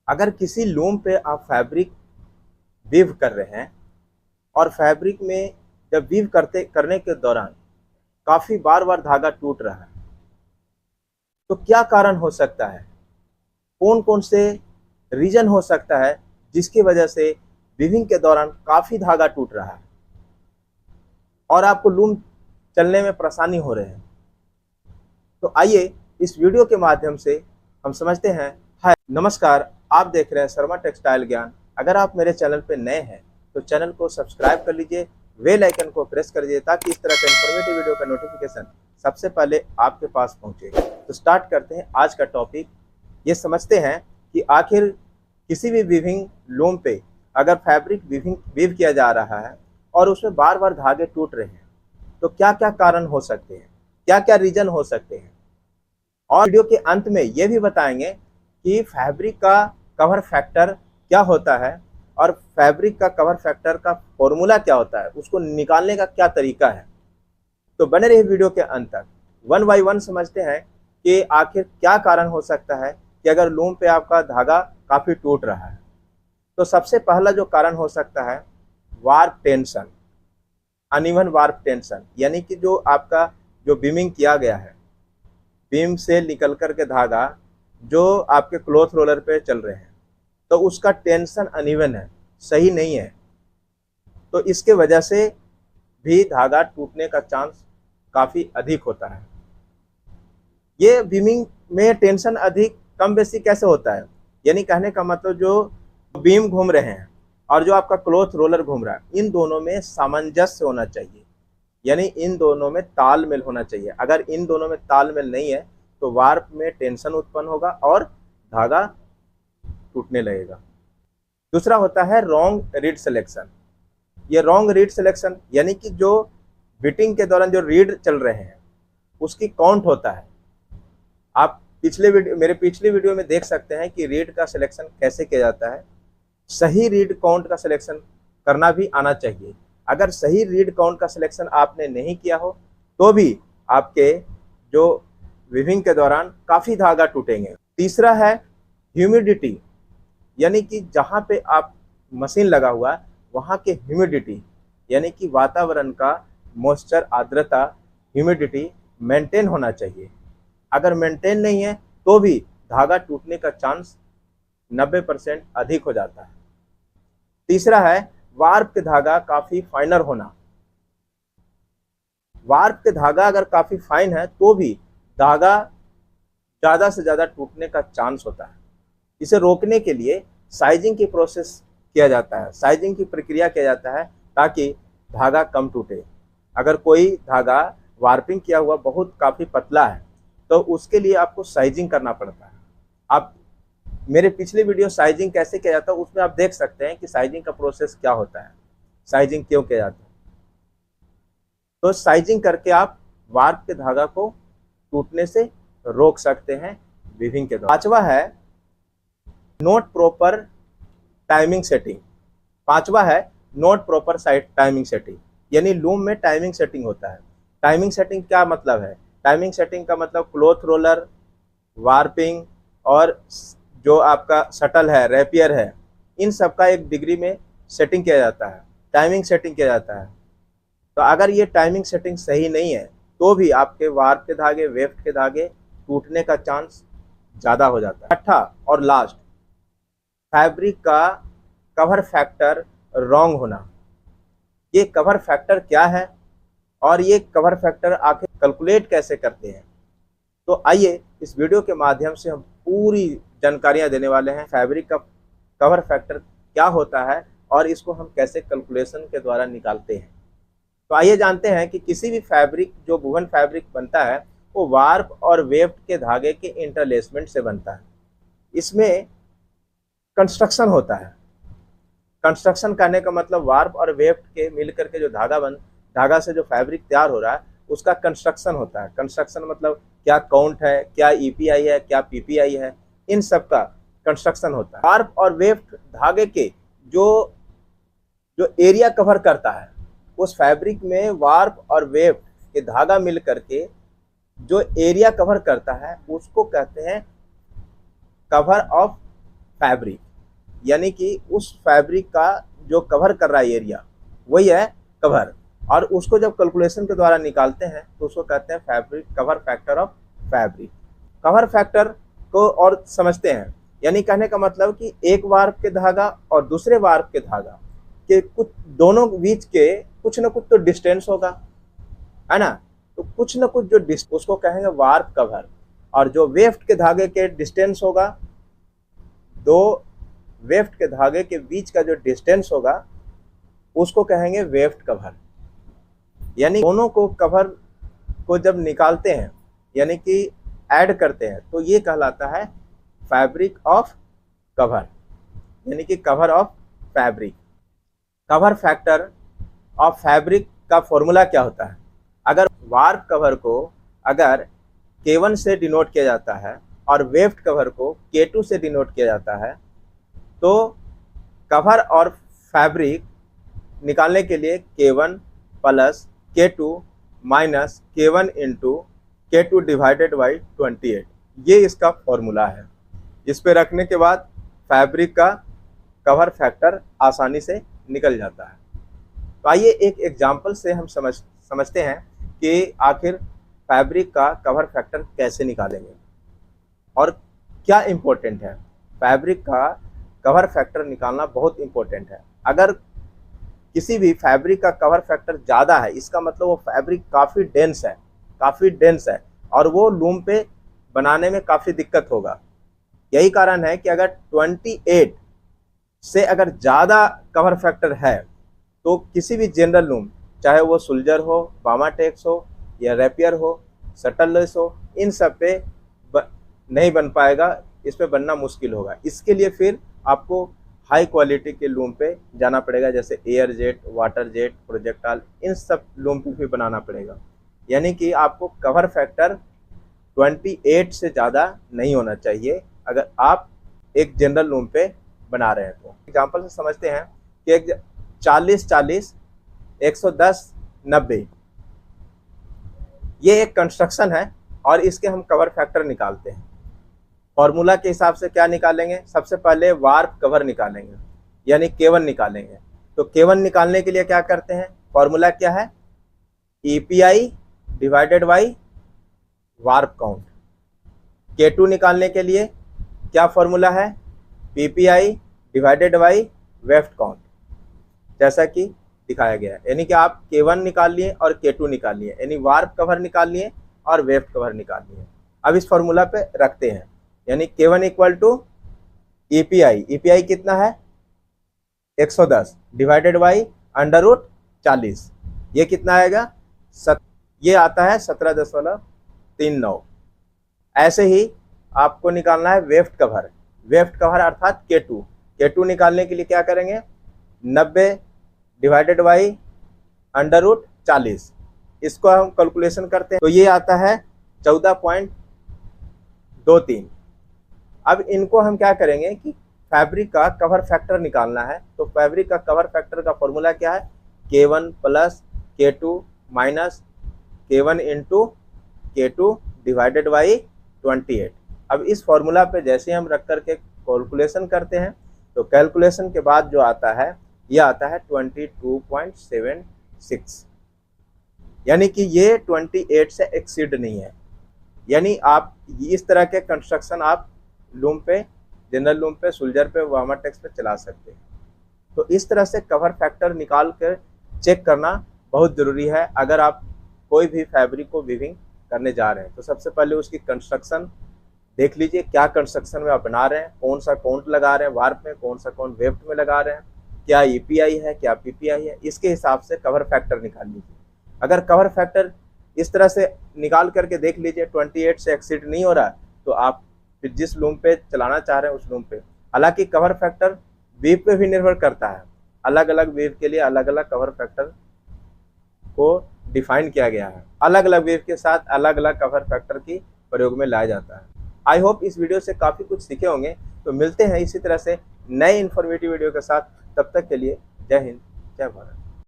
अगर किसी लूम पे आप फैब्रिक वीव कर रहे हैं और फैब्रिक में जब वीव करने के दौरान काफ़ी बार बार धागा टूट रहा है, तो क्या कारण हो सकता है? कौन कौन से रीजन हो सकता है जिसकी वजह से वीविंग के दौरान काफ़ी धागा टूट रहा है और आपको लूम चलने में परेशानी हो रही है? तो आइए इस वीडियो के माध्यम से हम समझते हैं। हाय नमस्कार, आप देख रहे हैं शर्मा टेक्सटाइल ज्ञान। अगर आप मेरे चैनल पर नए हैं तो चैनल को सब्सक्राइब कर लीजिए, बेल आइकन को प्रेस कर दीजिए ताकि इस तरह का इंफॉर्मेटिव वीडियो का नोटिफिकेशन सबसे पहले आपके पास पहुंचे। तो स्टार्ट करते हैं आज का टॉपिक। ये समझते हैं कि आखिर किसी भी वीविंग लूम पे अगर फैब्रिक वीव किया जा रहा है और उसमें बार बार धागे टूट रहे हैं तो क्या क्या कारण हो सकते हैं, क्या क्या रीजन हो सकते हैं। और वीडियो के अंत में ये भी बताएंगे कि फैब्रिक का कवर फैक्टर क्या होता है और फैब्रिक का कवर फैक्टर का फॉर्मूला क्या होता है, उसको निकालने का क्या तरीका है। तो बने रहिए वीडियो के अंत तक। वन बाय वन समझते हैं कि आखिर क्या कारण हो सकता है कि अगर लूम पे आपका धागा काफ़ी टूट रहा है। तो सबसे पहला जो कारण हो सकता है warp tension, uneven warp tension, यानी कि जो आपका जो बीमिंग किया गया है, बीम से निकल कर के धागा जो आपके क्लॉथ रोलर पे चल रहे हैं तो उसका टेंशन अनइवन है, सही नहीं है। तो इसके वजह से भी धागा टूटने का चांस काफ़ी अधिक होता है। ये बीमिंग में टेंशन अधिक कम बेसी कैसे होता है, यानी कहने का मतलब जो बीम घूम रहे हैं और जो आपका क्लॉथ रोलर घूम रहा है, इन दोनों में सामंजस्य होना चाहिए, यानी इन दोनों में तालमेल होना चाहिए। अगर इन दोनों में तालमेल नहीं है तो वार्प में टेंशन उत्पन्न होगा और धागा टूटने लगेगा। दूसरा होता है रॉन्ग रीड सिलेक्शन। ये रॉन्ग रीड सिलेक्शन यानी कि जो बिटिंग के दौरान जो रीड चल रहे हैं उसकी काउंट होता है। आप मेरे पिछले वीडियो में देख सकते हैं कि रीड का सिलेक्शन कैसे किया जाता है। सही रीड काउंट का सिलेक्शन करना भी आना चाहिए। अगर सही रीड काउंट का सिलेक्शन आपने नहीं किया हो तो भी आपके जो वीविंग के दौरान काफ़ी धागा टूटेंगे। तीसरा है ह्यूमिडिटी, यानी कि जहाँ पे आप मशीन लगा हुआ है वहाँ के ह्यूमिडिटी यानी कि वातावरण का मॉइस्चर, आर्द्रता, ह्यूमिडिटी मेंटेन होना चाहिए। अगर मेंटेन नहीं है तो भी धागा टूटने का चांस 90% अधिक हो जाता है। तीसरा है वार्प के धागा काफ़ी फाइनर होना। वार्प के धागा अगर काफ़ी फाइन है तो भी धागा ज़्यादा से ज़्यादा टूटने का चांस होता है। इसे रोकने के लिए साइजिंग की प्रोसेस किया जाता है, साइजिंग की प्रक्रिया किया जाता है ताकि धागा कम टूटे। अगर कोई धागा वार्पिंग किया हुआ बहुत काफ़ी पतला है तो उसके लिए आपको साइजिंग करना पड़ता है। आप मेरे पिछले वीडियो साइजिंग कैसे किया जाता है उसमें आप देख सकते हैं कि साइजिंग का प्रोसेस क्या होता है, साइजिंग क्यों किया जाता है। तो साइजिंग करके आप वार्प के धागा को टूटने से रोक सकते हैं वीविंग के दौरान। पांचवा है नॉट प्रॉपर टाइमिंग सेटिंग। पांचवा है नॉट प्रॉपर टाइमिंग सेटिंग, यानी लूम में टाइमिंग सेटिंग होता है। टाइमिंग सेटिंग क्या मतलब है? टाइमिंग सेटिंग का मतलब क्लॉथ रोलर, वार्पिंग और जो आपका शटल है, रैपियर है, इन सब का एक डिग्री में सेटिंग किया जाता है, टाइमिंग सेटिंग किया जाता है। तो अगर ये टाइमिंग सेटिंग सही नहीं है तो भी आपके वार्प के धागे, वेफ्ट के धागे टूटने का चांस ज़्यादा हो जाता है। छठा और लास्ट, फैब्रिक का कवर फैक्टर रॉन्ग होना। ये कवर फैक्टर क्या है और ये कवर फैक्टर आखिर कैलकुलेट कैसे करते हैं, तो आइए इस वीडियो के माध्यम से हम पूरी जानकारियां देने वाले हैं। फैब्रिक का कवर फैक्टर क्या होता है और इसको हम कैसे कैलकुलेशन के द्वारा निकालते हैं। तो आइए जानते हैं कि किसी भी फैब्रिक, जो वूवन फैब्रिक बनता है वो वार्प और वेफ्ट के धागे के इंटरलेसमेंट से बनता है। इसमें कंस्ट्रक्शन होता है। कंस्ट्रक्शन करने का मतलब वार्प और वेफ्ट के मिलकर के जो धागा से जो फैब्रिक तैयार हो रहा है उसका कंस्ट्रक्शन होता है। कंस्ट्रक्शन मतलब क्या काउंट है, क्या ईपीआई है, क्या पीपीआई है, इन सब का कंस्ट्रक्शन होता है। वार्प और वेफ्ट धागे के जो एरिया कवर करता है, उस फैब्रिक में वार्प और वेफ्ट के धागा मिल करके जो एरिया कवर करता है उसको कहते हैं कवर ऑफ फैब्रिक, यानी कि उस फैब्रिक का जो कवर कर रहा है एरिया वही है कवर, और उसको जब कैलकुलेशन के द्वारा निकालते हैं तो उसको कहते हैं fabric cover factor of fabric. Cover factor को और समझते हैं, यानी कहने का मतलब कि एक वार्प के धागा और दूसरे वार्प के धागा के कुछ दोनों बीच के कुछ न कुछ तो डिस्टेंस होगा, है ना। तो कुछ न कुछ जो उसको कहेंगे वार्प कवर, और जो वेफ्ट के धागे के डिस्टेंस होगा, दो वेफ्ट के धागे के बीच का जो डिस्टेंस होगा उसको कहेंगे वेफ्ट कवर। यानी दोनों को कवर को जब निकालते हैं यानी कि ऐड करते हैं तो ये कहलाता है फैब्रिक ऑफ कवर, यानी कि cover of fabric. Cover factor of fabric का फॉर्मूला क्या होता है? अगर वार्प कवर को अगर K1 से डिनोट किया जाता है और वेफ्ट कवर को K2 से डिनोट किया जाता है, तो कवर और फैब्रिक निकालने के लिए K1 plus K2 minus K1 into K2 divided by 28, ये इसका फॉर्मूला है। इस पे रखने के बाद फैब्रिक का कवर फैक्टर आसानी से निकल जाता है। तो आइए एक एग्जांपल से हम समझते हैं कि आखिर फैब्रिक का कवर फैक्टर कैसे निकालेंगे और क्या इम्पोर्टेंट है। फैब्रिक का कवर फैक्टर निकालना बहुत इम्पोर्टेंट है। अगर किसी भी फैब्रिक का कवर फैक्टर ज़्यादा है, इसका मतलब वो फैब्रिक काफ़ी डेंस है और वो लूम पे बनाने में काफ़ी दिक्कत होगा। यही कारण है कि अगर 28 से अगर ज़्यादा कवर फैक्टर है तो किसी भी जनरल लूम, चाहे वो सुल्जर हो, बामाटेक्स हो या रैपियर हो, शटललेस हो, इन सब पे नहीं बन पाएगा, इस पे बनना मुश्किल होगा। इसके लिए फिर आपको हाई क्वालिटी के लूम पे जाना पड़ेगा, जैसे air jet, water jet, projectile, इन सब लूम पे भी बनाना पड़ेगा। यानी कि आपको कवर फैक्टर 28 से ज़्यादा नहीं होना चाहिए अगर आप एक जनरल लूम पे बना रहे हैं। तो एग्जाम्पल से समझते हैं कि एक 40-40, 110-90 ये एक कंस्ट्रक्शन है और इसके हम कवर फैक्टर निकालते हैं। फॉर्मूला के हिसाब से क्या निकालेंगे? सबसे पहले वार्प कवर निकालेंगे, यानी K1 निकालेंगे। तो K1 निकालने के लिए क्या करते हैं? फॉर्मूला क्या है? EPI divided by warp count. K2 निकालने के लिए क्या फॉर्मूला है? PPI divided by weft count, जैसा कि दिखाया गया है। यानी कि आप K1 निकाल लिए और K2 निकाल लिए, यानी वार्प कवर निकाल लिए और वेफ्ट कवर निकाल लिए। अब इस फॉर्मूला पे रखते हैं, यानी K1 इक्वल टू EPI कितना है? 110 डिवाइडेड बाई अंडर रूट 40, ये कितना आएगा? ये आता है 17.39। ऐसे ही आपको निकालना है वेफ्ट कवर अर्थात K2 निकालने के लिए क्या करेंगे? 90 डिवाइडेड बाई अंडर रूट 40, इसको हम कैलकुलेशन करते हैं तो ये आता है 14.23। अब इनको हम क्या करेंगे कि फैब्रिक का कवर फैक्टर निकालना है। तो फैब्रिक का कवर फैक्टर का फॉर्मूला क्या है? K1 plus K2 minus K1 into K2 divided by 28। अब इस फॉर्मूला पे जैसे हम रख करके कैलकुलेशन करते हैं तो कैलकुलेशन के बाद जो आता है ये आता है 22.76, यानी कि ये 28 से एक्सीड नहीं है। यानी आप इस तरह के कंस्ट्रक्शन आप लूम पे, जनरल लूम पे, सुल्जर पे, वामाटेक्स पे चला सकते हैं। तो इस तरह से कवर फैक्टर निकाल कर चेक करना बहुत ज़रूरी है। अगर आप कोई भी फैब्रिक को वीविंग करने जा रहे हैं तो सबसे पहले उसकी कंस्ट्रक्शन देख लीजिए, क्या कंस्ट्रक्शन में आप बना रहे हैं, कौन सा काउंट लगा रहे हैं वार्प में, कौन सा काउंट वेफ्ट में लगा रहे हैं, क्या EPI है, क्या PPI है, इसके हिसाब से कवर फैक्टर निकाल लीजिए। अगर कवर फैक्टर इस तरह से निकाल करके देख लीजिए 28 से एक्सीड नहीं हो रहा है तो आप फिर जिस लूम पे चलाना चाह रहे हैं उस लूम पे। हालांकि कवर फैक्टर वेव पे भी निर्भर करता है, अलग अलग वेव के लिए अलग अलग कवर फैक्टर को डिफाइन किया गया है, अलग अलग वेव के साथ अलग अलग कवर फैक्टर की प्रयोग में लाया जाता है। आई होप इस वीडियो से काफ़ी कुछ सीखे होंगे। तो मिलते हैं इसी तरह से नए इन्फॉर्मेटिव वीडियो के साथ, तब तक के लिए जय हिंद, जय भारत।